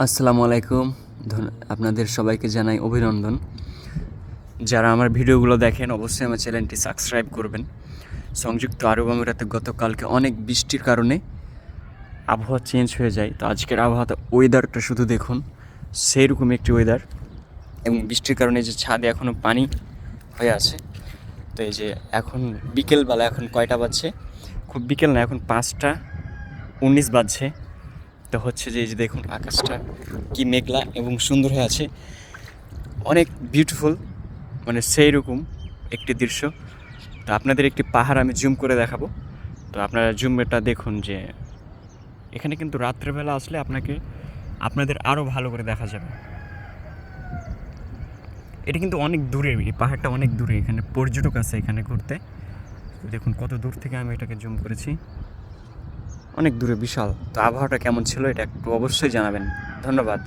আসসালামু আলাইকুম। আপনাদের সবাইকে জানাই অভিনন্দন। যারা আমার ভিডিওগুলো দেখেন অবশ্যই আমার চ্যানেলটি সাবস্ক্রাইব করবেন। সংযুক্ত আরব আমিরাতে গতকালকে অনেক বৃষ্টির কারণে আবহাওয়া চেঞ্জ হয়ে যায়। তো আজকের আবহাওয়াতে ওয়েদারটা শুধু দেখুন, সেইরকম একটি ওয়েদার। এবং বৃষ্টির কারণে যে ছাদে এখনও পানি হয়ে আছে। তো এই যে এখন বিকেলবেলা, এখন কয়টা বাজছে? খুব বিকেল না, এখন 5টা 19 বাজছে। তো হচ্ছে যে এই যে দেখুন আকাশটা কি মেঘলা এবং সুন্দর হয়ে আছে, অনেক বিউটিফুল, মানে সেই রকম একটি দৃশ্য। তো আপনাদের একটি পাহাড় আমি জুম করে দেখাবো। তো আপনারা জুমটা দেখুন যে এখানে কিন্তু রাত্রেবেলা আসলে আপনাদের আরও ভালো করে দেখা যাবে। এটা কিন্তু অনেক দূরে, এই পাহাড়টা অনেক দূরে, এখানে পর্যটক আছে এখানে ঘুরতে। দেখুন কত দূর থেকে আমি এটাকে জুম করেছি, অনেক দূরে, বিশাল। তো আবহাওয়াটা কেমন ছিল এটা একটু অবশ্যই জানাবেন। ধন্যবাদ।